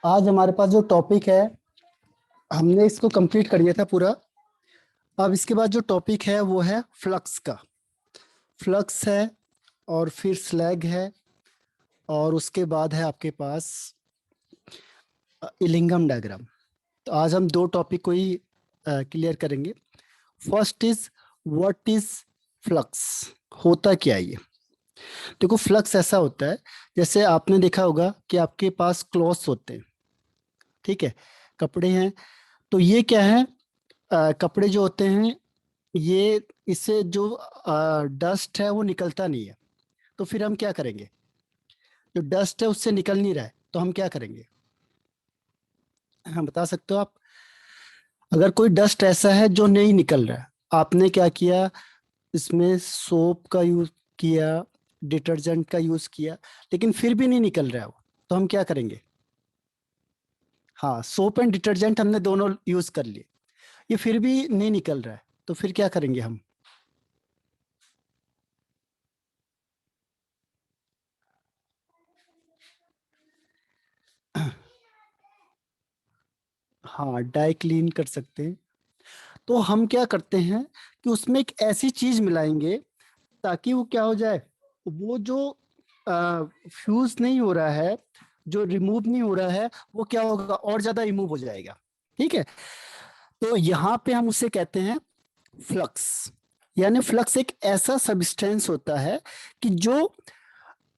आज हमारे पास जो टॉपिक है हमने इसको कंप्लीट कर लिया था पूरा। अब इसके बाद जो टॉपिक है वो है फ्लक्स का। फ्लक्स है और फिर स्लैग है और उसके बाद है आपके पास इलिंगम डायग्राम। तो आज हम दो टॉपिक को ही क्लियर करेंगे। First is what is flux, होता क्या है ये। देखो फ्लक्स ऐसा होता है, जैसे आपने देखा होगा कि आपके पास क्लॉथ्स होते हैं, ठीक है, कपड़े हैं। तो ये क्या है, कपड़े जो होते हैं ये, इससे जो डस्ट है वो निकलता नहीं है। तो फिर हम क्या करेंगे, जो डस्ट है उससे निकल नहीं रहा है तो हम क्या करेंगे। हाँ बता सकते हो आप। अगर कोई डस्ट ऐसा है जो नहीं निकल रहा है, आपने क्या किया, इसमें सोप का यूज किया, डिटर्जेंट का यूज किया, लेकिन फिर भी नहीं निकल रहा है वो, तो हम क्या करेंगे। हाँ, सोप एंड डिटर्जेंट हमने दोनों यूज कर लिए, ये फिर भी नहीं निकल रहा है, तो फिर क्या करेंगे हम। हाँ, डाई क्लीन कर सकते हैं। तो हम क्या करते हैं कि उसमें एक ऐसी चीज मिलाएंगे ताकि वो क्या हो जाए, वो जो फ्यूज नहीं हो रहा है, जो रिमूव नहीं हो रहा है, वो क्या होगा, और ज्यादा रिमूव हो जाएगा। ठीक है, तो यहाँ पे हम उसे कहते हैं फ्लक्स। यानी फ्लक्स एक ऐसा सब्सटेंस होता है कि जो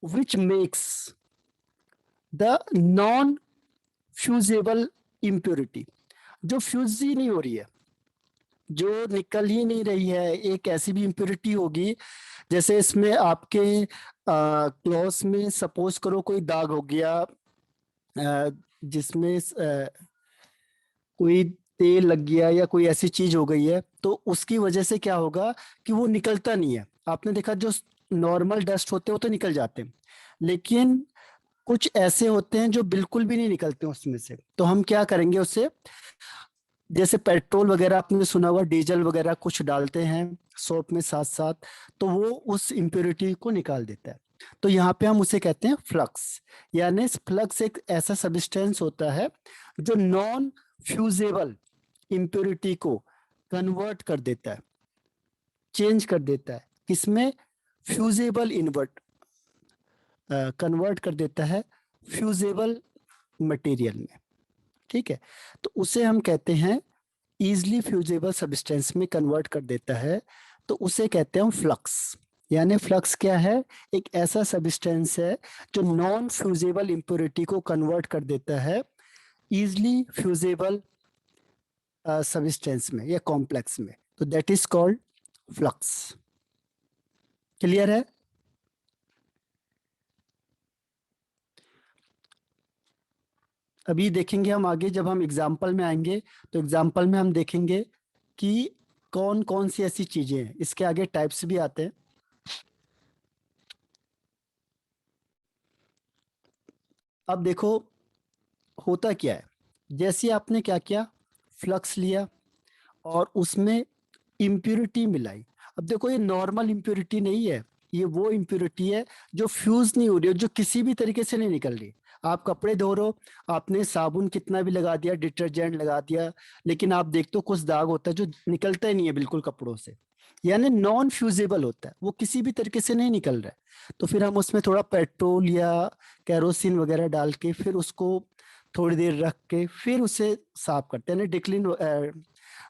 which makes the non fusible impurity, जो फ्यूज ही नहीं हो रही है, जो निकल ही नहीं रही है, एक ऐसी भी इम्प्योरिटी होगी। जैसे इसमें आपके क्लॉथ में सपोज करो कोई दाग हो गया, जिसमें कोई तेल लग गया या कोई ऐसी चीज हो गई है, तो उसकी वजह से क्या होगा कि वो निकलता नहीं है। आपने देखा जो नॉर्मल डस्ट होते हैं वो तो निकल जाते हैं, लेकिन कुछ ऐसे होते हैं जो बिल्कुल भी नहीं निकलते उसमें से। तो हम क्या करेंगे उससे, जैसे पेट्रोल वगैरह आपने सुना होगा, डीजल वगैरह कुछ डालते हैं सोप में साथ साथ, तो वो उस इम्प्योरिटी को निकाल देता है। तो यहाँ पे हम उसे कहते हैं फ्लक्स। यानी फ्लक्स एक ऐसा सब्सटेंस होता है जो नॉन फ्यूजेबल इम्प्योरिटी को कन्वर्ट कर देता है, चेंज कर देता है किसमें, फ्यूजेबल इन्वर्ट, कन्वर्ट कर देता है फ्यूजेबल मटेरियल में। ठीक है, तो उसे हम कहते हैं इजली फ्यूजेबल सब्सटेंस में कन्वर्ट कर देता है, तो उसे कहते हैं हम फ्लक्स। यानी फ्लक्स क्या है, एक ऐसा सब्सटेंस है जो नॉन फ्यूजेबल इम्प्योरिटी को कन्वर्ट कर देता है इजली फ्यूजेबल सब्सटेंस में या कॉम्प्लेक्स में, तो that is called flux. Clear है। अभी देखेंगे हम आगे, जब हम एग्जाम्पल में आएंगे तो एग्जाम्पल में हम देखेंगे कि कौन कौन सी ऐसी चीजें हैं। इसके आगे टाइप्स भी आते हैं। अब देखो होता क्या है, जैसे आपने क्या किया, फ्लक्स लिया और उसमें इम्प्योरिटी मिलाई। अब देखो ये नॉर्मल इम्प्योरिटी नहीं है, ये वो इम्प्योरिटी है जो फ्यूज नहीं हो रही है, जो किसी भी तरीके से नहीं निकल रही। आप कपड़े धो रहे हो, आपने साबुन कितना भी लगा दिया, डिटर्जेंट लगा दिया, लेकिन आप देखते हो कुछ दाग होता है जो निकलता ही नहीं है बिल्कुल कपड़ों से। यानी नॉन फ्यूजेबल होता है, वो किसी भी तरीके से नहीं निकल रहा है। तो फिर हम उसमें थोड़ा पेट्रोल या कैरोसिन वगैरह डाल के फिर उसको थोड़ी देर रख के फिर उसे साफ करते हैं, डिक्लीन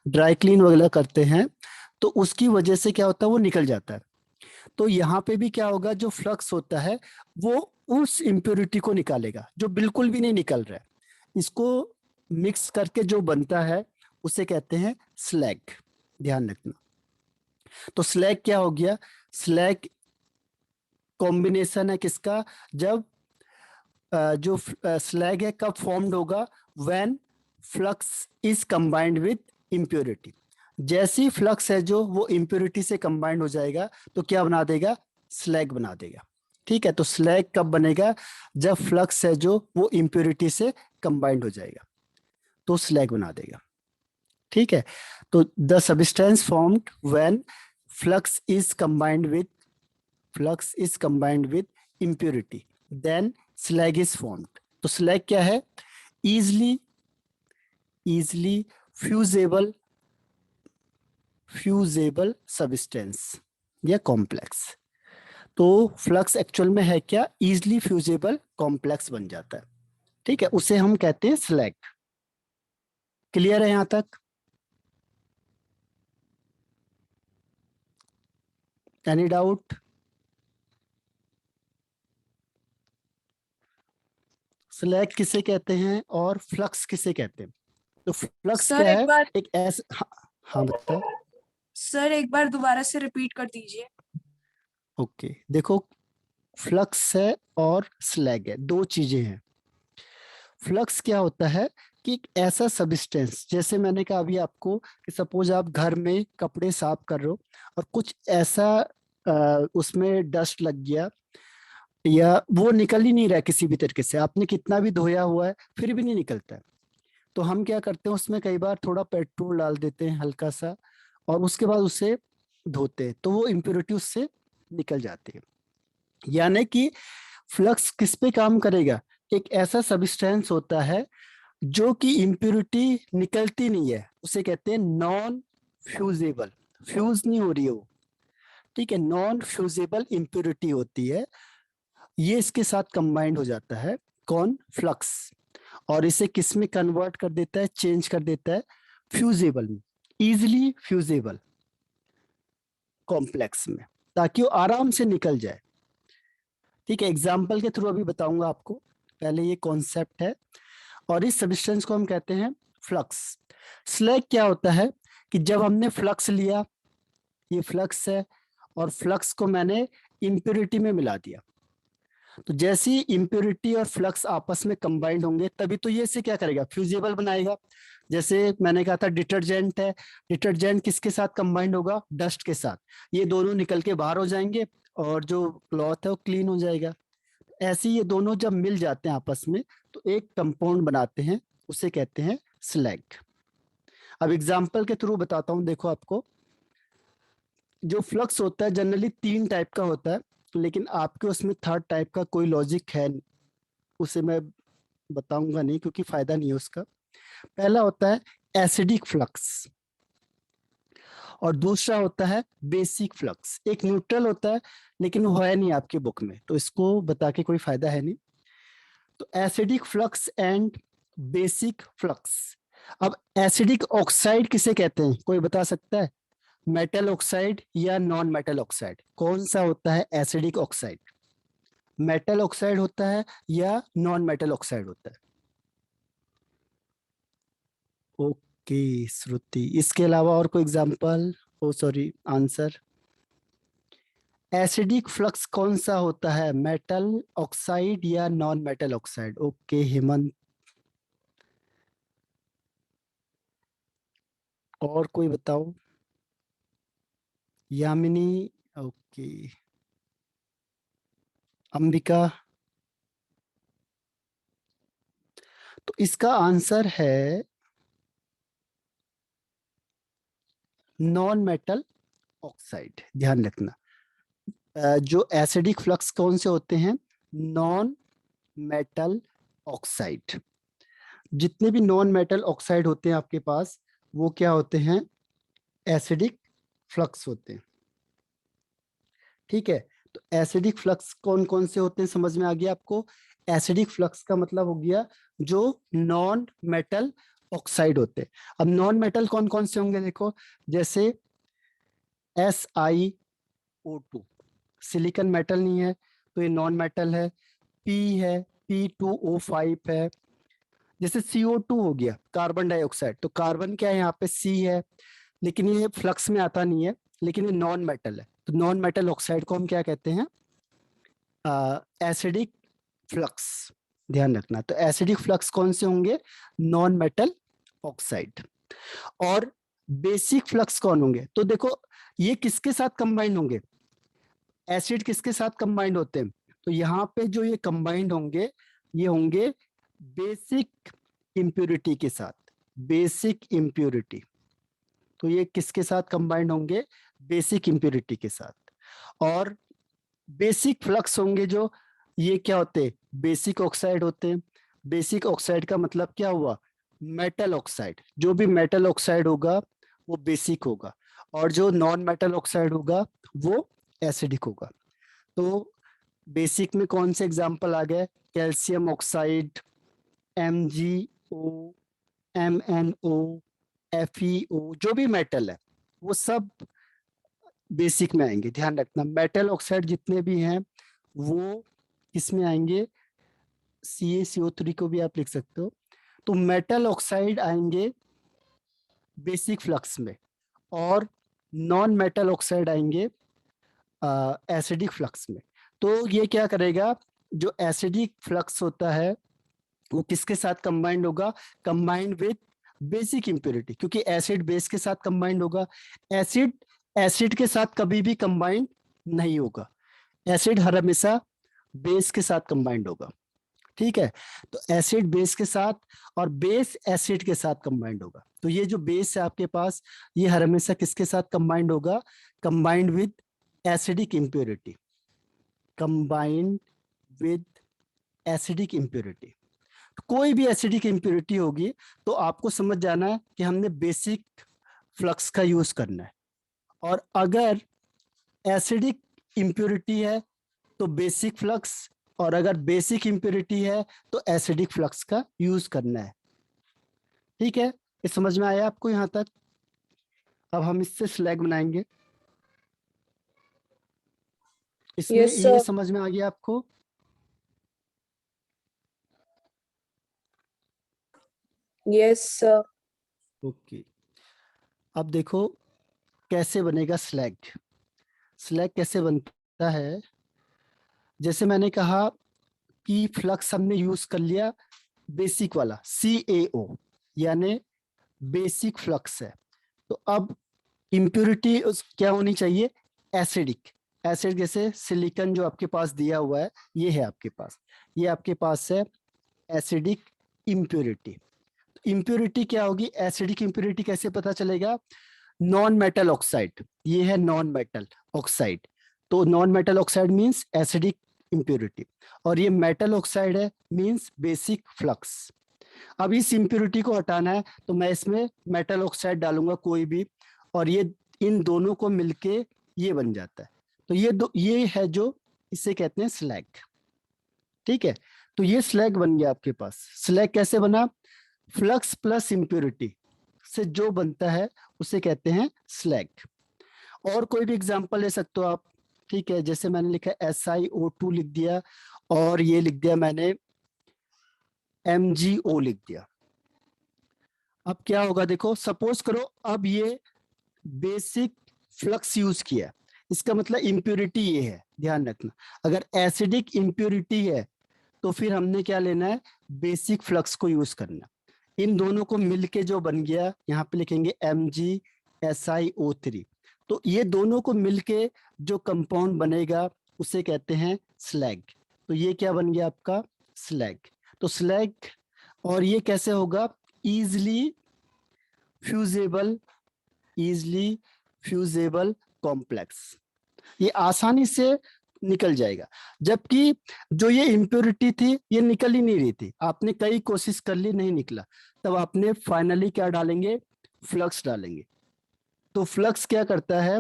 ड्राई क्लीन वगैरह करते हैं, तो उसकी वजह से क्या होता है, वो निकल जाता है। तो यहाँ पे भी क्या होगा, जो फ्लक्स होता है वो उस इम्प्योरिटी को निकालेगा जो बिल्कुल भी नहीं निकल रहा है। इसको मिक्स करके जो बनता है उसे कहते हैं स्लैग। ध्यान रखना। तो स्लैग क्या हो गया, स्लैग कॉम्बिनेशन है किसका, जब जो स्लैग है कब फॉर्म्ड होगा, when flux is combined with impurity. जैसी फ्लक्स है जो वो इम्प्योरिटी से कंबाइंड हो जाएगा तो क्या बना देगा, स्लैग बना देगा। ठीक है, तो स्लैग कब बनेगा, जब फ्लक्स है जो वो इम्प्योरिटी से कंबाइंड हो जाएगा तो स्लैग बना देगा। ठीक है, तो the substance formed when flux is combined with flux is combined with impurity, then slag is formed. तो स्लैग क्या है, इजली फ्यूजेबल फ्यूजेबल सब्सटेंस या कॉम्प्लेक्स। तो फ्लक्स एक्चुअल में है क्या, इजली फ्यूजेबल कॉम्प्लेक्स बन जाता है। ठीक है, उसे हम कहते हैं स्लैग। क्लियर है यहां तक? Any doubt? स्लैग किसे कहते हैं और फ्लक्स किसे कहते हैं? तो फ्लक्स सर क्या एक है? बार एक ऐसा, हाँ बताओ। सर एक बार दोबारा से रिपीट कर दीजिए। ओके, देखो, फ्लक्स है और स्लैग है, दो चीजें हैं। फ्लक्स क्या होता है कि एक ऐसा सब्सटेंस, जैसे मैंने कहा अभी आपको कि सपोज आप घर में कपड़े साफ कर रहे हो और कुछ ऐसा उसमें डस्ट लग गया या वो निकल ही नहीं रहा है किसी भी तरीके से, आपने कितना भी धोया हुआ है फिर भी नहीं निकलता है। तो हम क्या करते हैं, उसमें कई बार थोड़ा पेट्रोल डाल देते हैं हल्का सा, और उसके बाद उसे धोते हैं तो वो इम्प्योरिटी उससे निकल जाती है। यानी कि फ्लक्स किस पे काम करेगा? एक ऐसा सब्सटेंस होता है जो कि इम्प्योरिटी निकलती नहीं है, उसे कहते हैं नॉन फ्यूजेबल। फ्यूज नहीं हो रही है वो, ठीक है, नॉन फ्यूजेबल इम्प्योरिटी होती है। ये इसके साथ कंबाइंड हो जाता है, कौन? फ्लक्स। और इसे किस में कन्वर्ट कर देता है, चेंज कर देता है फ्यूजेबल में, इजिली फ्यूजेबल कॉम्प्लेक्स में, ताकि वो आराम से निकल जाए। ठीक है, एग्जाम्पल के थ्रू अभी बताऊंगा आपको, पहले ये कॉन्सेप्ट है। और इस सब्सटेंस को हम कहते हैं फ्लक्स। स्लैग क्या होता है कि जब हमने फ्लक्स लिया, ये फ्लक्स है, और फ्लक्स को मैंने इम्प्योरिटी में मिला दिया, तो जैसे ही इम्प्योरिटी और फ्लक्स आपस में कंबाइंड होंगे तभी तो ये इसे क्या करेगा, फ्यूजेबल बनाएगा। जैसे मैंने कहा था डिटर्जेंट है, डिटर्जेंट किसके साथ कंबाइंड होगा? डस्ट के साथ। ये दोनों निकल के बाहर हो जाएंगे और जो क्लॉथ है वो क्लीन हो जाएगा। ऐसे ही ये दोनों जब मिल जाते हैं आपस में तो एक कंपाउंड बनाते हैं, उसे कहते हैं स्लैग। अब एग्जाम्पल के थ्रू बताता हूं, देखो आपको, जो फ्लक्स होता है जनरली तीन टाइप का होता है, लेकिन आपके उसमें थर्ड टाइप का कोई लॉजिक है नहीं, उसे मैं बताऊंगा नहीं क्योंकि फायदा नहीं है उसका। पहला होता है एसिडिक फ्लक्स, और दूसरा होता है बेसिक फ्लक्स। एक न्यूट्रल होता है लेकिन वो है नहीं आपके बुक में, तो इसको बता के कोई फायदा है नहीं। तो acidic flux and basic flux. अब एसिडिक ऑक्साइड किसे कहते हैं, कोई बता सकता है? मेटल ऑक्साइड या नॉन मेटल ऑक्साइड, कौन सा होता है एसिडिक ऑक्साइड? मेटल ऑक्साइड होता है या नॉन मेटल ऑक्साइड होता है? ओके श्रुति, इसके अलावा और कोई एग्जांपल? ओ सॉरी, आंसर। एसिडिक फ्लक्स कौन सा होता है, मेटल ऑक्साइड या non metal oxide? Okay Hemant, और कोई बताओ? यामिनी, ओके, अंबिका। तो इसका आंसर है नॉन मेटल ऑक्साइड। ध्यान रखना, जो एसिडिक फ्लक्स कौन से होते हैं? Non metal oxide. जितने भी नॉन मेटल ऑक्साइड होते हैं आपके पास, वो क्या होते हैं? एसिडिक फ्लक्स होते हैं। ठीक है, तो एसिडिक फ्लक्स कौन कौन से होते हैं समझ में आ गया आपको? एसिडिक फ्लक्स का मतलब हो गया जो नॉन मेटल ऑक्साइड होते हैं। अब नॉन मेटल कौन कौन से होंगे, देखो, जैसे SiO2, सिलिकॉन मेटल नहीं है तो ये नॉन मेटल है। P है, P2O5 है। जैसे CO2 हो गया, कार्बन डाइऑक्साइड, तो कार्बन क्या है यहाँ पे, C है, लेकिन ये फ्लक्स में आता नहीं है, लेकिन ये नॉन मेटल है। तो नॉन मेटल ऑक्साइड को हम क्या कहते हैं? Acidic flux. ध्यान रखना, तो एसिडिक फ्लक्स कौन से होंगे? Non metal oxide. और बेसिक फ्लक्स कौन होंगे? तो देखो, ये किसके साथ कंबाइंड होंगे? एसिड किसके साथ कंबाइंड होते हैं? तो यहाँ पे जो ये कंबाइंड होंगे, ये होंगे बेसिक इम्प्योरिटी के साथ। बेसिक इम्प्योरिटी, तो ये किसके साथ कंबाइंड होंगे? बेसिक इम्प्योरिटी के साथ। और बेसिक फ्लक्स होंगे जो, ये क्या होते हैं? बेसिक ऑक्साइड होते हैं। बेसिक ऑक्साइड का मतलब क्या हुआ, मेटल ऑक्साइड। जो भी मेटल ऑक्साइड होगा वो बेसिक होगा, और जो नॉन मेटल ऑक्साइड होगा वो एसिडिक होगा। तो बेसिक में कौन से एग्जाम्पल आ गए, calcium oxide, MgO, MnO, FeO, जो भी मेटल है वो सब बेसिक में आएंगे। ध्यान रखना, मेटल ऑक्साइड जितने भी हैं वो किसमें आएंगे, CaCO3 को भी आप लिख सकते हो। तो मेटल ऑक्साइड आएंगे बेसिक फ्लक्स में, और नॉन मेटल ऑक्साइड आएंगे एसिडिक फ्लक्स में। तो ये क्या करेगा, जो एसिडिक फ्लक्स होता है वो किसके साथ कंबाइंड होगा, कंबाइंड विद बेसिक इंप्योरिटी, क्योंकि एसिड बेस के साथ कंबाइंड होगा। एसिड एसिड के साथ कभी भी कंबाइंड नहीं होगा, एसिड हर हमेशा बेस के साथ कंबाइंड होगा। ठीक है, तो एसिड बेस के साथ और बेस एसिड के साथ कंबाइंड होगा। तो ये जो बेस है आपके पास, ये हर हमेशा किसके साथ कंबाइंड होगा, combined with acidic impurity, combined with acidic impurity. कोई भी एसिडिक इंप्योरिटी होगी तो आपको समझ जाना है कि हमने बेसिक फ्लक्स का यूज करना है, और अगर एसिडिक इंप्योरिटी है तो बेसिक फ्लक्स, और अगर बेसिक इंप्योरिटी है तो एसिडिक फ्लक्स का यूज करना है। ठीक है, ये समझ में आया आपको यहां तक। अब हम इससे स्लैग बनाएंगे। इसमें यस ये सर। समझ में आ गया आपको। Yes sir. ओके, अब देखो कैसे बनेगा स्लैग। स्लैग कैसे बनता है, जैसे मैंने कहा कि फ्लक्स हमने यूज कर लिया बेसिक वाला CaO, यानी बेसिक फ्लक्स है। तो अब इम्प्योरिटी क्या होनी चाहिए, एसिडिक। एसिड जैसे सिलिकॉन जो आपके पास दिया हुआ है, ये है आपके पास, ये आपके पास है एसिडिक इम्प्योरिटी। इम्प्योरिटी क्या होगी, एसिडिक इम्प्योरिटी कैसे पता चलेगा, नॉन मेटल ऑक्साइड, ये है नॉन मेटल ऑक्साइड। तो non metal oxide means acidic impurity, और ये मेटल ऑक्साइड है मींस बेसिक फ्लक्स। अब इस इम्प्योरिटी को हटाना है तो मैं इसमें मेटल ऑक्साइड डालूंगा कोई भी, और ये इन दोनों को मिलके ये बन जाता है। तो ये है जो इसे कहते हैं स्लैग। ठीक है, तो ये स्लैग बन गया आपके पास। स्लैग कैसे बना, फ्लक्स प्लस इम्प्योरिटी से जो बनता है उसे कहते हैं स्लैग। और कोई भी एग्जांपल ले सकते हो आप। ठीक है, जैसे मैंने लिखा SiO2 लिख दिया, और ये लिख दिया मैंने MgO लिख दिया। अब क्या होगा देखो, सपोज करो अब ये बेसिक फ्लक्स यूज किया, इसका मतलब इम्प्योरिटी ये है। ध्यान रखना, अगर एसिडिक इम्प्योरिटी है तो फिर हमने क्या लेना है, बेसिक फ्लक्स को यूज करना। इन दोनों को मिलके जो बन गया, यहाँ पे लिखेंगे MgSiO3। तो ये दोनों को मिलके जो कंपाउंड बनेगा उसे कहते हैं स्लैग। तो ये क्या बन गया आपका, स्लैग। तो स्लैग, और ये कैसे होगा, easily fusible, easily fusible complex, ये आसानी से निकल जाएगा। जबकि जो ये इम्प्योरिटी थी ये निकल ही नहीं रही थी, आपने कई कोशिश कर ली नहीं निकला, तब आपने फाइनली क्या डालेंगे, फ्लक्स डालेंगे। तो फ्लक्स क्या करता है,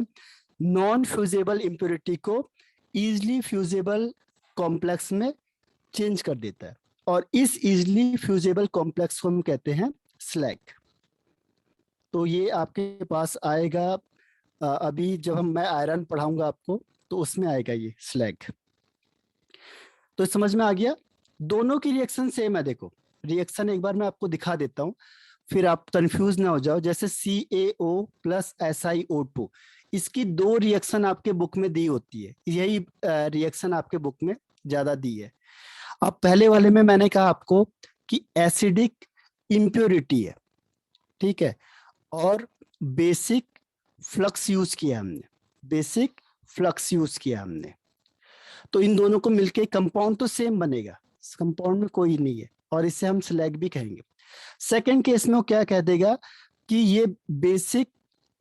नॉन फ्यूजेबल इम्प्योरिटी को इजली फ्यूजेबल कॉम्प्लेक्स में चेंज कर देता है, और इस इजली फ्यूजेबल कॉम्प्लेक्स को हम कहते हैं स्लैग। तो ये आपके पास आएगा अभी जब मैं आयरन पढ़ाऊंगा आपको तो उसमें आएगा ये स्लैग। तो समझ में आ गया, दोनों की रिएक्शन सेम है। देखो रिएक्शन एक बार मैं आपको दिखा देता हूँ, फिर आप कंफ्यूज ना हो जाओ। जैसे CaO प्लस SiO2, इसकी दो रिएक्शन आपके बुक में दी होती है, यही रिएक्शन आपके बुक में ज्यादा दी है। अब पहले वाले में मैंने कहा आपको कि एसिडिक इम्प्योरिटी है, ठीक है, और बेसिक फ्लक्स यूज किया हमने, बेसिक फ्लक्स यूज किया हमने। तो इन दोनों को मिलके कंपाउंड तो सेम बनेगा, कंपाउंड में कोई नहीं है, और इसे हम स्लैग भी कहेंगे। सेकंड केस में वो क्या कह देगा कि ये बेसिक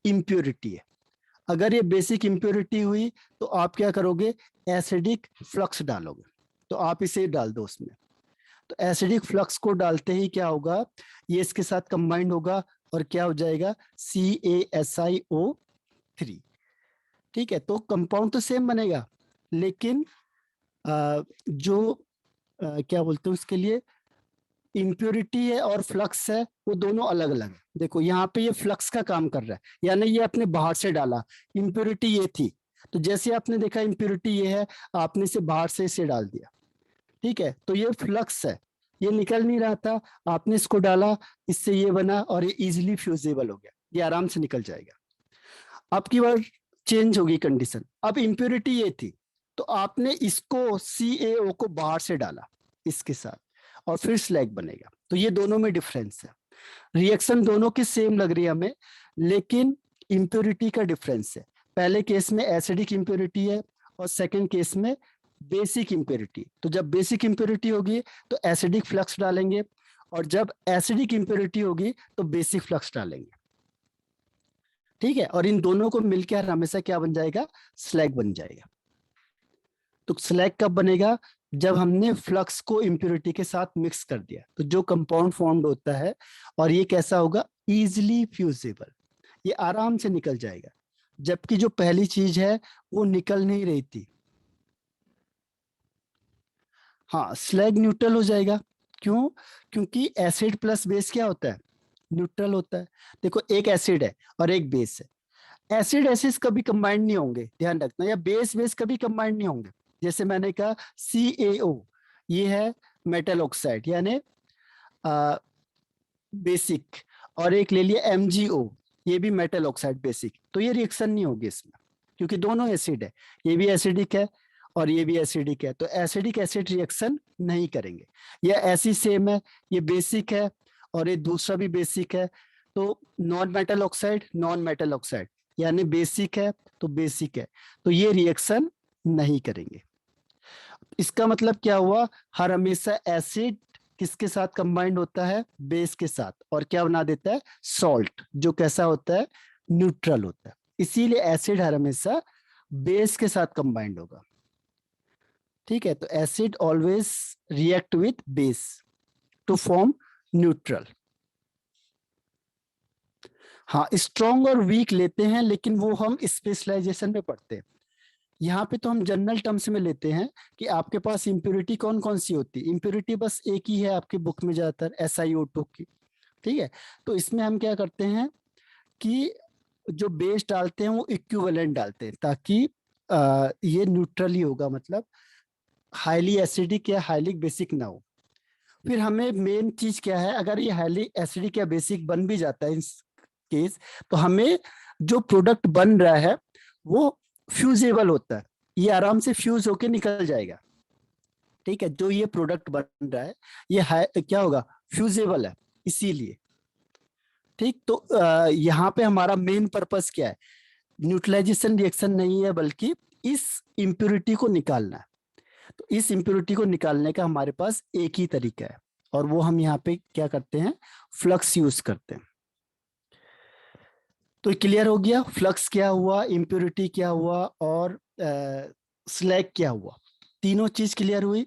इंप्योरिटी है। अगर ये बेसिक इंप्योरिटी हुई तो आप क्या करोगे, एसिडिक फ्लक्स डालोगे, तो आप इसे डाल दो उसमें। तो एसिडिक फ्लक्स को डालते ही क्या होगा, ये इसके साथ कंबाइंड होगा और क्या हो जाएगा, CaSiO3। ठीक है, तो कंपाउंड तो सेम बनेगा, लेकिन जो क्या बोलते हैं उसके लिए, इम्प्योरिटी है और फ्लक्स है, वो दोनों अलग अलग है। देखो यहाँ पे ये फ्लक्स का काम कर रहा है, यानी ये आपने बाहर से डाला, इम्प्योरिटी ये थी, तो जैसे आपने देखा इम्प्योरिटी ये है, आपने इसे बाहर से इसे डाल दिया। ठीक है, तो ये फ्लक्स है, ये निकल नहीं रहा था, आपने इसको डाला, इससे ये बना और ये इजिली फ्यूजेबल हो गया, ये आराम से निकल जाएगा। अब की बार चेंज होगी कंडीशन, अब इम्प्योरिटी ये थी, तो आपने इसको CaO को बाहर से डाला इसके साथ, और फिर स्लैग बनेगा। तो ये दोनों में डिफरेंस है, रिएक्शन दोनों की सेम लग रही है हमें, लेकिन इम्प्योरिटी का डिफरेंस है। पहले केस में एसिडिक इम्प्योरिटी है और सेकंड केस में बेसिक इम्प्योरिटी। तो जब बेसिक इम्प्योरिटी होगी तो एसिडिक फ्लक्स डालेंगे, और जब एसिडिक इम्प्योरिटी होगी तो बेसिक फ्लक्स डालेंगे। ठीक है, और इन दोनों को मिलकर हमेशा क्या बन जाएगा, स्लैग बन जाएगा। तो स्लैग कब बनेगा, जब हमने फ्लक्स को इम्प्योरिटी के साथ मिक्स कर दिया, तो जो कंपाउंड फॉर्म्ड होता है, और ये कैसा होगा, इजिली फ्यूजेबल, ये आराम से निकल जाएगा। जबकि जो पहली चीज है वो निकल नहीं रही थी। हाँ, स्लैग न्यूट्रल हो जाएगा। क्यों, क्योंकि एसिड प्लस बेस क्या होता है, न्यूट्रल होता है। देखो एक एसिड है और एक बेस है, एसिड एसिड कभी कंबाइंड नहीं होंगे, ध्यान रखना, या बेस बेस कभी कंबाइंड नहीं होंगे। जैसे मैंने कहा CaO, ये है मेटल ऑक्साइड यानी बेसिक, और एक ले लिया MgO, ये भी मेटल ऑक्साइड बेसिक, तो ये रिएक्शन नहीं होगी इसमें, क्योंकि दोनों एसिड है, ये भी एसिडिक है और ये भी एसिडिक है, तो एसिडिक एसिड रिएक्शन नहीं करेंगे। ये ऐसी सेम है, ये बेसिक है और ये दूसरा भी बेसिक है, तो नॉन मेटल ऑक्साइड यानी बेसिक है तो बेसिक है, तो ये रिएक्शन नहीं करेंगे। इसका मतलब क्या हुआ, हर हमेशा एसिड किसके साथ कंबाइंड होता है, बेस के साथ, और क्या बना देता है, सॉल्ट, जो कैसा होता है, न्यूट्रल होता है। इसीलिए एसिड हर हमेशा बेस के साथ कंबाइंड होगा। ठीक है, तो acid always react with base to form neutral. हाँ, स्ट्रॉन्ग और वीक लेते हैं, लेकिन वो हम स्पेशलाइजेशन में पढ़ते हैं। यहाँ पे तो हम जनरल टर्म्स में लेते हैं कि आपके पास इम्प्योरिटी कौन कौन सी होती है। इम्प्योरिटी बस एक ही है आपकी बुक में ज्यादातर, SiO2 की। ठीक है, तो इसमें हम क्या करते हैं कि जो बेस डालते हैं वो इक्विवेलेंट डालते हैं, ताकि ये न्यूट्रल ही होगा, मतलब हाईली एसिडिक या हाईली बेसिक ना हो। फिर हमें मेन चीज क्या है, अगर ये हाईली एसिडिक या बेसिक बन भी जाता है इस केस, तो हमें जो प्रोडक्ट बन रहा है वो फ्यूजेबल होता है, ये आराम से फ्यूज होके निकल जाएगा। ठीक है, जो ये प्रोडक्ट बन रहा है ये क्या होगा, फ्यूजेबल है, इसीलिए। ठीक, तो यहाँ पे हमारा मेन पर्पस क्या है, न्यूट्रलाइजेशन रिएक्शन नहीं है, बल्कि इस इम्प्योरिटी को निकालना है। तो इस इम्प्योरिटी को निकालने का हमारे पास एक ही तरीका है, और वो हम यहाँ पे क्या करते हैं, फ्लक्स यूज करते हैं। तो क्लियर हो गया, फ्लक्स क्या हुआ, इम्प्योरिटी क्या हुआ, और स्लैग क्या हुआ। तीनों चीज क्लियर हुई,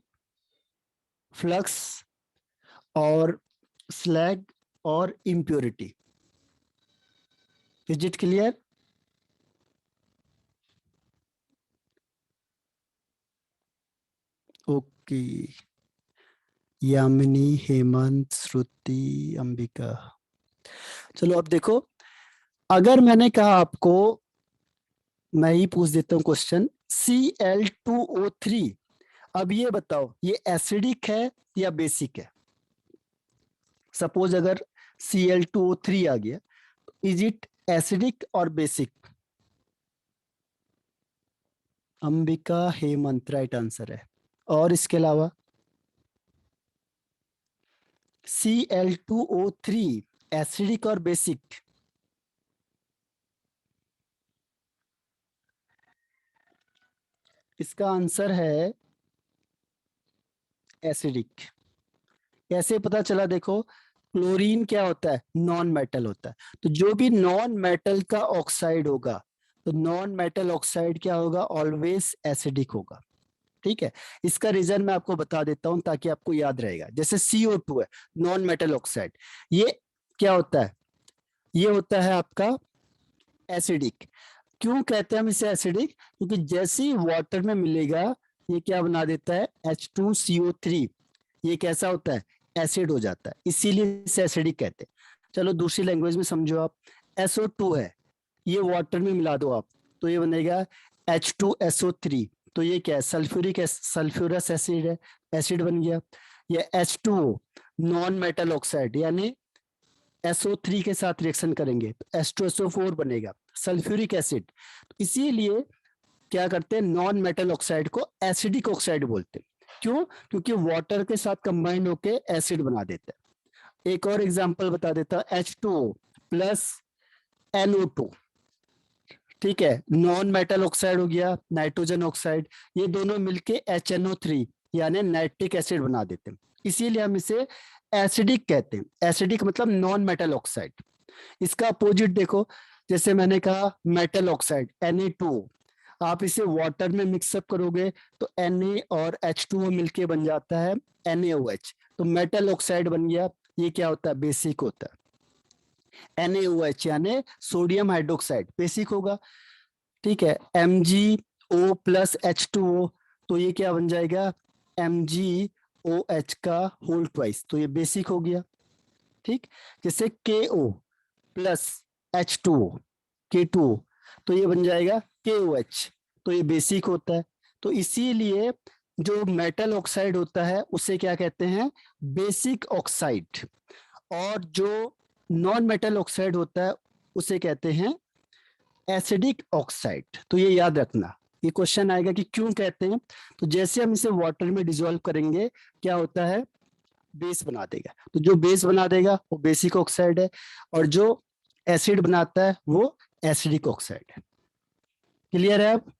फ्लक्स और स्लैग और impurity. Is it clear? Okay, Yamini, Hemant, Shruti, Ambika. चलो अब देखो, अगर मैंने कहा आपको, मैं ही पूछ देता हूँ क्वेश्चन, Cl2O3, अब ये बताओ ये एसिडिक है या बेसिक है। सपोज अगर Cl2O3 आ गया, इज इट एसिडिक और basic? Ambika, Hemant right answer है। और इसके अलावा Cl2O3 एसिडिक और बेसिक? इसका आंसर है एसिडिक। कैसे पता चला, देखो क्लोरीन क्या होता है, नॉन मेटल होता है, तो जो भी नॉन मेटल का ऑक्साइड होगा, तो नॉन मेटल ऑक्साइड क्या होगा, ऑलवेज एसिडिक होगा। ठीक है, इसका रीजन मैं आपको बता देता हूं ताकि आपको याद रहेगा। जैसे CO2 है, नॉन मेटल ऑक्साइड, ये क्या होता है? ये होता है आपका एसिडिक। क्यों कहते हैं हम इसे एसिडिक? क्योंकि जैसे ही वाटर में मिलेगा ये क्या बना देता है? H2CO3। ये कैसा होता है? एसिड हो जाता है, इसीलिए इसे एसिडिक कहते हैं। चलो दूसरी लैंग्वेज में समझो आप। SO2 है, ये वाटर में मिला दो आप तो ये बनेगा H2SO3। तो ये क्या है? सल्फ्यूरस एसिड है, एसिड बन गया। ये H2O नॉन मेटल ऑक्साइड, यानी SO3 के साथ रिएक्शन करेंगे तो H2SO4 बनेगा, सल्फ्यूरिक एसिड। इसीलिए क्या करते हैं, नॉन मेटल ऑक्साइड को एसिडिक ऑक्साइड बोलते हैं। क्यों? क्योंकि वाटर के साथ कंबाइन होके एसिड बना देते हैं। एक और एग्जांपल बता देता, H2O प्लस NO2, ठीक है, नॉन मेटल ऑक्साइड हो गया, नाइट्रोजन ऑक्साइड, ये दोनों मिलके HNO3 यानी नाइट्रिक एसिड बना देते हैं। इसीलिए हम इसे एसिडिक कहते हैं। एसिडिक मतलब नॉन मेटल ऑक्साइड। इसका अपोजिट देखो, जैसे मैंने कहा मेटल ऑक्साइड Na2, आप इसे वाटर में मिक्सअप करोगे तो Na और H2O मिलके बन जाता है NaOH, तो मेटल ऑक्साइड बन गया। ये क्या होता है? बेसिक होता है। NaOH यानी सोडियम हाइड्रोक्साइड, बेसिक होगा। ठीक है, MgO प्लस H2O, तो ये क्या बन जाएगा? MgOH का होल ट्वाइस, तो ये बेसिक हो गया। ठीक, जैसे KO प्लस H2O, K2O, तो ये बन जाएगा KOH, तो ये बेसिक होता है। तो इसीलिए जो मेटल ऑक्साइड होता है उसे क्या कहते हैं? Basic oxide. और जो नॉन मेटल ऑक्साइड होता है उसे कहते हैं एसिडिक ऑक्साइड। तो ये याद रखना, ये क्वेश्चन आएगा कि क्यों कहते हैं। तो जैसे हम इसे वाटर में डिसॉल्व करेंगे क्या होता है? बेस बना देगा। तो जो बेस बना देगा वो बेसिक ऑक्साइड है, और जो एसिड बनाता है वो एसिडिक ऑक्साइड है। क्लियर है अब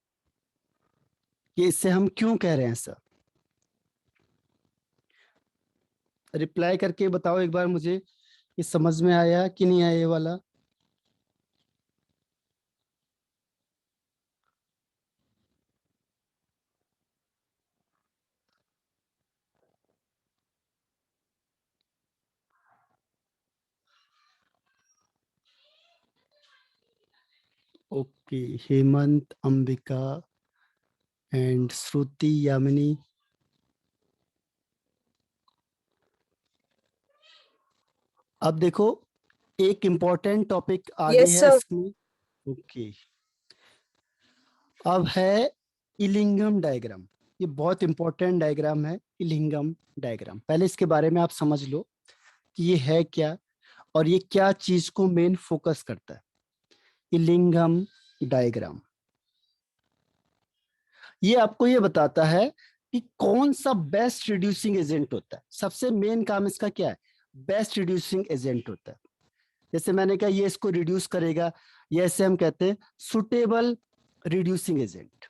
कि इससे हम क्यों कह रहे हैं सर? रिप्लाई करके बताओ एक बार मुझे, ये समझ में आया कि नहीं आया ये वाला? ओके, हेमंत, अंबिका एंड श्रुति, यामिनी। अब देखो, एक इम्पोर्टेंट टॉपिक आगे Yes, है sir. इसमें। ओके, अब है इलिंगम डायग्राम। ये बहुत इंपॉर्टेंट डायग्राम है, इलिंगम डायग्राम। पहले इसके बारे में आप समझ लो कि ये है क्या और ये क्या चीज को मेन फोकस करता है। इलिंगम डायग्राम ये आपको ये बताता है कि कौन सा बेस्ट रिड्यूसिंग एजेंट होता है। सबसे मेन काम इसका क्या है? बेस्ट रिड्यूसिंग एजेंट होता है। जैसे मैंने कहा ये इसको रिड्यूस करेगा, ये ऐसे हम कहते हैं सुटेबल रिड्यूसिंग एजेंट।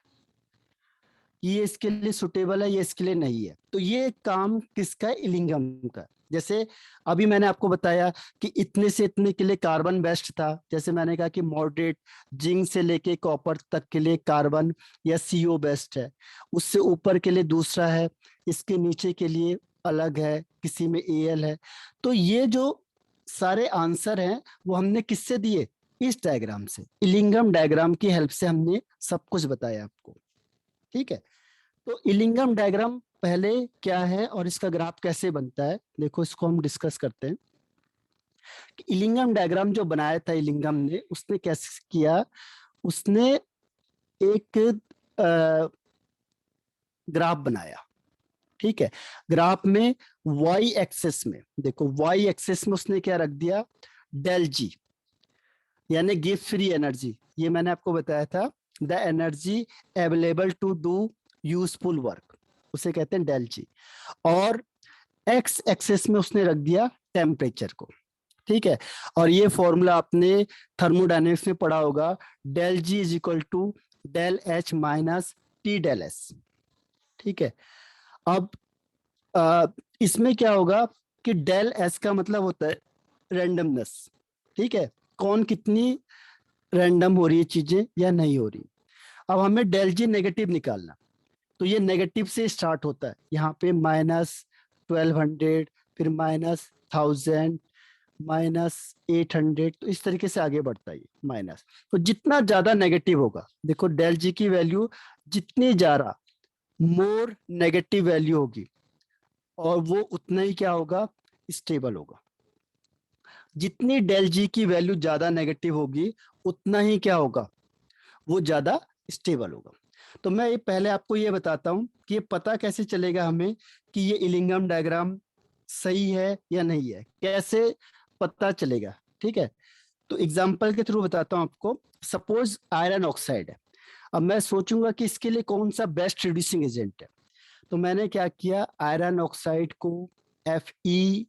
ये इसके लिए सुटेबल है, ये इसके लिए नहीं है। तो ये काम किसका है? इलिंगम का। जैसे अभी मैंने आपको बताया कि इतने से इतने के लिए कार्बन बेस्ट था। जैसे मैंने कहा कि मॉडरेट जिंक से लेके कॉपर तक के लिए कार्बन या CO बेस्ट है, उससे ऊपर के लिए दूसरा है, इसके नीचे के लिए अलग है, किसी में Al है। तो ये जो सारे आंसर हैं वो हमने किससे दिए? इस डायग्राम से, इलिंगम डायग्राम की हेल्प से हमने सब कुछ बताया आपको। ठीक है, तो इलिंगम डायग्राम पहले क्या है और इसका ग्राफ कैसे बनता है, देखो इसको हम डिस्कस करते हैं। कि इलिंगम डायग्राम जो बनाया था इलिंगम ने, उसने कैसे किया? उसने एक ग्राफ बनाया। ठीक है, ग्राफ में वाई एक्सेस में देखो, वाई एक्सेस में उसने क्या रख दिया? डेल जी, यानी गिव फ्री एनर्जी। ये मैंने आपको बताया था, the energy available to do useful work, उसे कहते हैं डेल जी। और एक्स एक्सेस में उसने रख दिया टेम्परेचर को। ठीक है, और ये फॉर्मूला आपने थर्मोडायनेमिक्स में पढ़ा होगा, del G is equal to del H minus T del S. ठीक है, अब इसमें क्या होगा कि डेल एस का मतलब होता है रैंडमनेस। ठीक है, कौन कितनी रैंडम हो रही है चीजें या नहीं हो रही। अब हमें डेल जी नेगेटिव निकालना, तो ये नेगेटिव से स्टार्ट होता है, यहाँ पे -1200, फिर -1000, -800, तो इस तरीके से आगे बढ़ता है ये माइनस। तो जितना ज्यादा नेगेटिव होगा, देखो डेल जी की वैल्यू जितनी ज्यादा मोर नेगेटिव वैल्यू होगी, और वो उतना ही क्या होगा, स्टेबल होगा। जितनी डेल जी की वैल्यू ज्यादा नेगेटिव होगी, उतना ही क्या होगा, वो ज्यादा स्टेबल होगा। तो मैं ये पहले आपको ये बताता हूं कि ये पता कैसे चलेगा हमें कि ये इलिंगम डायग्राम सही है या नहीं है, कैसे पता चलेगा। ठीक है, तो एग्जाम्पल के थ्रू बताता हूं आपको। सपोज आयरन ऑक्साइड है, अब मैं सोचूंगा कि इसके लिए कौन सा बेस्ट रिड्यूसिंग एजेंट है। तो मैंने क्या किया, आयरन ऑक्साइड को Fe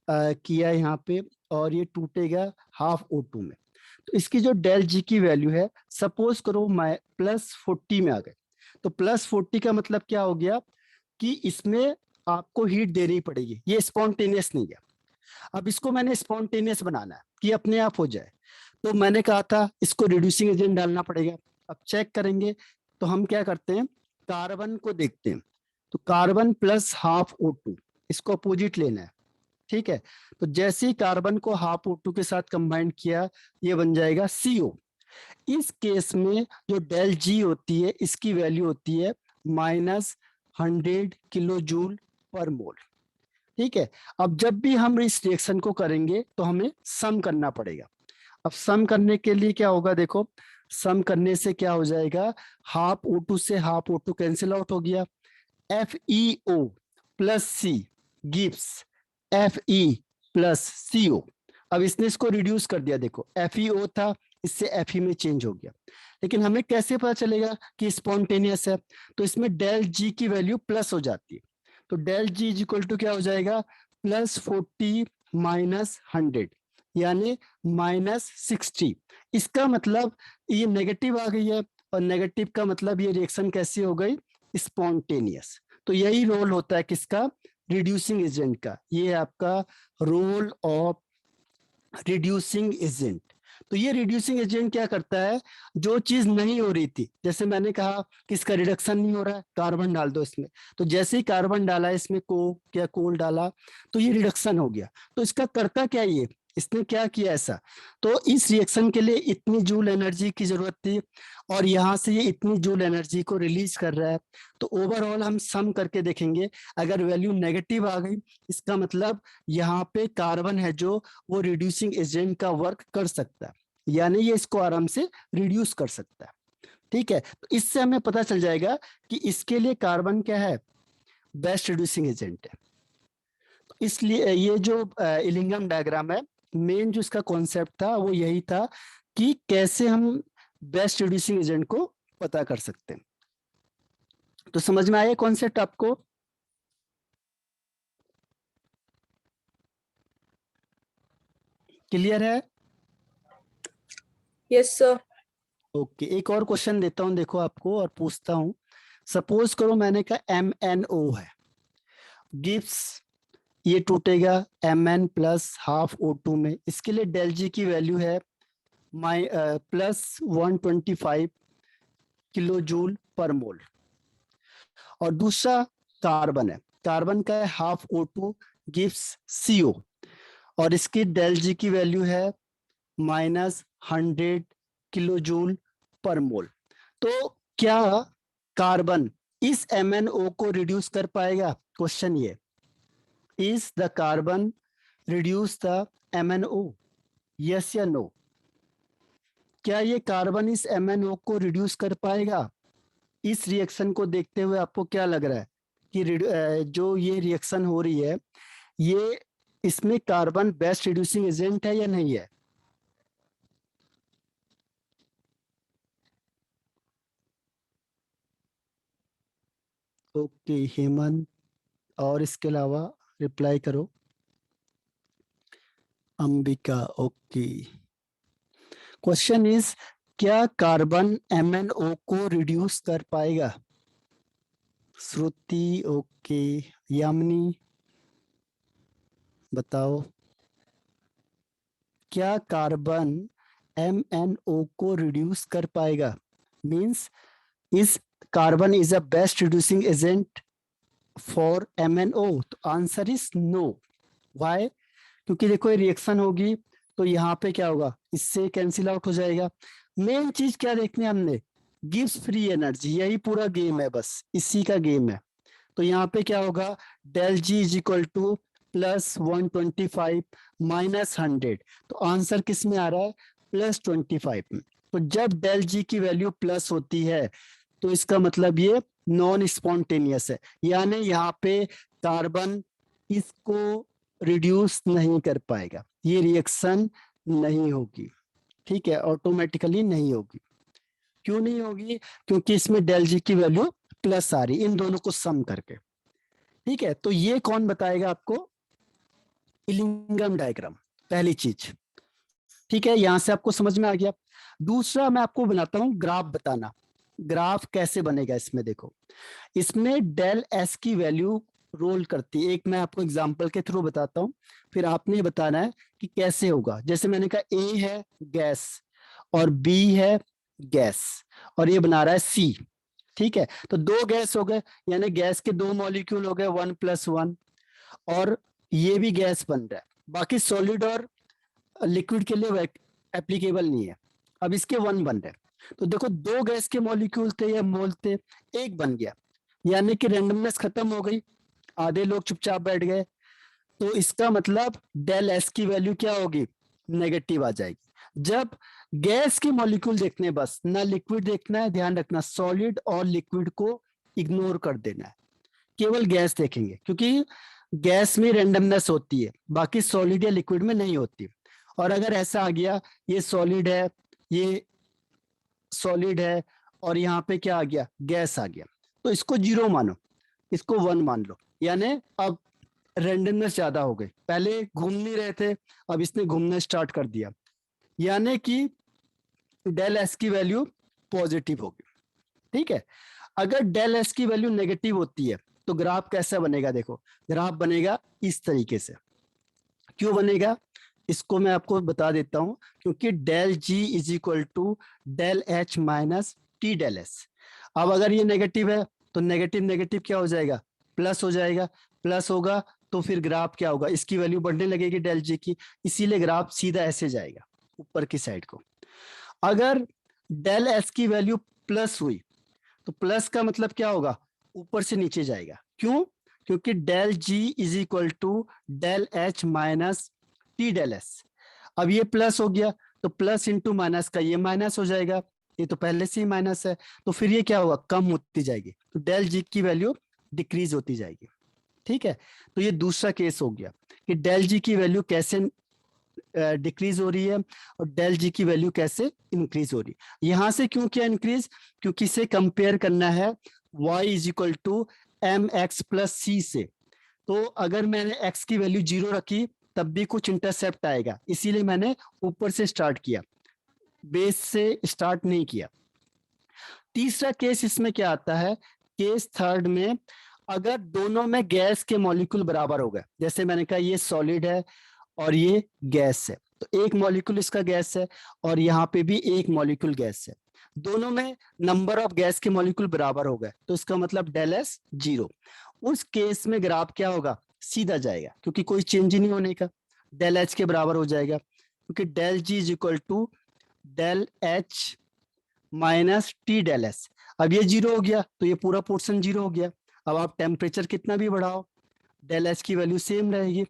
किया यहाँ पे, और ये टूटेगा ½ O2 में। तो इसकी जो डेल जी की वैल्यू है, सपोज करो +40 में आ गए। तो +40 का मतलब क्या हो गया कि इसमें आपको हीट देनी पड़ेगी, ये स्पॉन्टेनियस नहीं है। अब इसको मैंने स्पॉन्टेनियस बनाना है कि अपने आप हो जाए, तो मैंने कहा था इसको रिड्यूसिंग एजेंट डालना पड़ेगा। अब चेक करेंगे, तो हम क्या करते हैं, कार्बन को देखते हैं। तो कार्बन +½ O2, इसको अपोजिट लेना है। ठीक है, तो जैसे ही कार्बन को ½ O2 के साथ कंबाइन किया, ये बन जाएगा CO। इस केस में जो डेल जी होती है, इसकी वैल्यू होती है -100 किलो जूल पर मोल। ठीक है, अब जब भी हम इस रिएक्शन को करेंगे तो हमें सम करना पड़ेगा। अब सम करने के लिए क्या होगा, देखो सम करने से क्या हो जाएगा, ½ O2 से ½ O2 कैंसिल आउट हो गया, FeO plus C gives Fe plus CO। अब इसने इसको रिड्यूस कर दिया, देखो FeO था, इससे Fe में चेंज हो गया। लेकिन हमें कैसे पता चलेगा कि स्पॉन्टेनियस है, तो इसमें डेल जी की वैल्यू प्लस हो जाती है। तो del G is equal to क्या हो जाएगा, +40 -100, यानी -60। इसका मतलब ये नेगेटिव आ गई है, और नेगेटिव का मतलब ये रिएक्शन कैसी हो गई, स्पॉन्टेनियस। तो यही रोल होता है किसका, रिड्यूसिंग एजेंट का। ये है आपका रोल ऑफ रिड्यूसिंग एजेंट। तो ये रिड्यूसिंग एजेंट क्या करता है, जो चीज नहीं हो रही थी, जैसे मैंने कहा कि इसका रिडक्शन नहीं हो रहा है, कार्बन डाल दो इसमें। तो जैसे ही कार्बन डाला इसमें, कोक या कोल डाला, तो ये रिडक्शन हो गया। तो इसका करता क्या ये, इसने क्या किया ऐसा, तो इस रिएक्शन के लिए इतनी जूल एनर्जी की जरूरत थी, और यहाँ से ये इतनी जूल एनर्जी को रिलीज कर रहा है। तो ओवरऑल हम सम करके देखेंगे, अगर वैल्यू नेगेटिव आ गई, इसका मतलब यहाँ पे कार्बन है जो, वो रिड्यूसिंग एजेंट का वर्क कर सकता है, यानी ये इसको आराम से रिड्यूस कर सकता है। ठीक है, तो इससे हमें पता चल जाएगा कि इसके लिए कार्बन क्या है, बेस्ट रिड्यूसिंग एजेंट है। तो इसलिए ये जो इलिंगम डायग्राम है, मेन जो इसका कॉन्सेप्ट था वो यही था कि कैसे हम बेस्ट रिड्यूसिंग एजेंट को पता कर सकते हैं। तो समझ में आया कॉन्सेप्ट आपको? क्लियर है? Yes, sir. ओके, एक और क्वेश्चन देता हूं देखो आपको, और पूछता हूं। सपोज करो मैंने कहा MnO है, गिव्स, ये टूटेगा Mn +½ O2 में। इसके लिए डेल जी की वैल्यू है +125 किलो जूल पर मोल। और दूसरा कार्बन है, कार्बन का है ½ O2 गिव्स CO, और इसकी डेल जी की वैल्यू है -100 किलो जूल पर मोल। तो क्या कार्बन इस MnO को रिड्यूस कर पाएगा, क्वेश्चन ये, is the carbon reduce the MnO, yes या नो? क्या ये कार्बन इस MnO को रिड्यूस कर पाएगा? इस रिएक्शन को देखते हुए आपको क्या लग रहा है कि जो ये रिएक्शन हो रही है, ये इसमें कार्बन बेस्ट रिड्यूसिंग एजेंट है या नहीं है? ओके हेमंत, और इसके अलावा रिप्लाई करो। अंबिका, ओके। क्वेश्चन इज, क्या कार्बन MnO को रिड्यूस कर पाएगा? श्रुति, ओके। यामिनी, बताओ, क्या कार्बन MnO को रिड्यूस कर पाएगा? मींस इस carbon is a best reducing agent for MnO, तो आंसर इज नो। वाई? क्योंकि देखो ये रिएक्शन होगी तो यहाँ पे क्या होगा, इससे कैंसिल आउट हो जाएगा। मेन चीज क्या देखनी है हमने, गिव्स फ्री एनर्जी, यही पूरा गेम है, बस इसी का गेम है। तो यहाँ पे क्या होगा, del G is equal to +125 -100, तो आंसर किस में आ रहा है, +25 में। तो जब डेल जी की वैल्यू प्लस होती है तो इसका मतलब ये नॉन स्पॉन्टेनियस है, यानी यहाँ पे कार्बन इसको रिड्यूस नहीं कर पाएगा, ये रिएक्शन नहीं होगी, ठीक है, ऑटोमेटिकली नहीं होगी। क्यों नहीं होगी, क्योंकि इसमें डेल जी की वैल्यू प्लस आ रही, इन दोनों को सम करके, ठीक है। तो ये कौन बताएगा आपको, इलिंगम डायग्राम, पहली चीज, ठीक है, यहां से आपको समझ में आ गया। दूसरा मैं आपको बनाता हूं ग्राफ बताना, ग्राफ कैसे बनेगा इसमें, देखो इसमें डेल एस की वैल्यू रोल करती है, एक मैं आपको एग्जांपल के थ्रू बताता हूं, फिर आपने बताना है कि कैसे होगा। जैसे मैंने कहा ए है गैस और बी है गैस और ये बना रहा है सी, ठीक है, तो दो गैस हो गए, यानी गैस के दो मॉलिक्यूल हो गए 1+1, और ये भी गैस बन रहा है, बाकी सॉलिड और लिक्विड के लिए एप्लीकेबल नहीं है। अब इसके 1 बन रहे, तो देखो दो गैस के मॉलिक्यूल थे या मोल थे, एक बन गया, यानी कि रेंडमनेस खत्म हो गई, आधे लोग चुपचाप बैठ गए, तो इसका मतलब डेल एस की वैल्यू क्या होगी, नेगेटिव आ जाएगी। जब गैस के मॉलिक्यूल देखने, बस ना लिक्विड देखना है, ध्यान रखना सॉलिड और लिक्विड को इग्नोर कर देना है, केवल गैस देखेंगे, क्योंकि गैस में रेंडमनेस होती है, बाकी सॉलिड या लिक्विड में नहीं होती। और अगर ऐसा आ गया, ये सॉलिड है, ये सॉलिड है, और यहाँ पे क्या आ गया, गैस आ गया, तो इसको 0 मानो, इसको 1 मान लो, यानी अब रेंडमनेस ज्यादा हो गई, पहले घूम नहीं रहे थे, अब इसने घूमना स्टार्ट कर दिया, यानी कि डेल एस की वैल्यू पॉजिटिव होगी, ठीक है। अगर डेल एस की वैल्यू नेगेटिव होती है तो ग्राफ कैसा बनेगा, देखो ग्राफ बनेगा इस तरीके से। क्यों बनेगा, इसको मैं आपको बता देता हूं, क्योंकि del G is equal to del H minus T del S. अब अगर ये नेगेटिव है तो नेगेटिव नेगेटिव क्या हो जाएगा, प्लस हो जाएगा, प्लस होगा तो फिर ग्राफ क्या होगा, इसकी वैल्यू बढ़ने लगेगी डेल जी की, इसीलिए ग्राफ सीधा ऐसे जाएगा ऊपर की साइड को। अगर डेल एस की वैल्यू प्लस हुई तो प्लस का मतलब क्या होगा, ऊपर से नीचे जाएगा, क्यों, क्योंकि del G is equal to del H minus T del S. अब ये प्लस हो गया तो प्लस इंटू माइनस का ये माइनस हो जाएगा, ये तो पहले से ही माइनस है, तो फिर ये क्या होगा, कम होती जाएगी, तो डेल जी की वैल्यू डिक्रीज होती जाएगी, ठीक है। तो ये दूसरा केस हो गया कि डेल जी की वैल्यू कैसे डिक्रीज हो रही है और डेल जी की वैल्यू कैसे इंक्रीज हो रही है। यहां से क्यों किया इंक्रीज, क्योंकि इसे कंपेयर करना है y is equal to m x plus c से, तो अगर मैंने x की वैल्यू 0 रखी तब भी कुछ इंटरसेप्ट आएगा, इसीलिए मैंने ऊपर से स्टार्ट किया, बेस से स्टार्ट नहीं किया। तीसरा केस इसमें क्या आता है, केस थर्ड में अगर दोनों में गैस के मॉलिक्यूल बराबर हो गए, जैसे मैंने कहा ये सॉलिड है और ये गैस है, तो एक मॉलिक्यूल इसका गैस है और यहाँ पे भी एक मॉलिक्यूल गैस है, दोनों में नंबर ऑफ गैस के मॉलिक्यूल बराबर हो गए, तो इसका मतलब डेल एस 0। उस केस में ग्राफ क्या होगा, सीधा जाएगा, क्योंकि कोई चेंज ही नहीं होने का, डेल एच के बराबर हो जाएगा, क्योंकि del G is equal to del H minus T del S. अब ये 0 हो गया तो ये पूरा पोर्शन 0 हो गया। अब आप टेम्परेचर कितना भी बढ़ाओ, डेल एच की वैल्यू सेम रहेगी,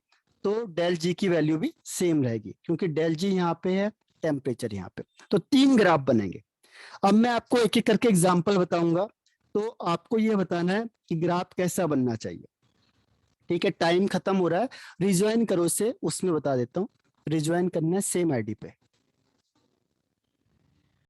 तो डेल जी की वैल्यू भी सेम रहेगी, क्योंकि डेल जी यहाँ पे है, टेम्परेचर यहाँ पे। तो 3 ग्राफ बनेंगे। अब मैं आपको एक एक करके एग्जांपल बताऊंगा, तो आपको ये बताना है कि ग्राफ कैसा बनना चाहिए, ठीक है। टाइम खत्म हो रहा है, रिज्वाइन करो से, उसमें बता देता हूँ, रिज्वाइन करना है सेम आईडी पे।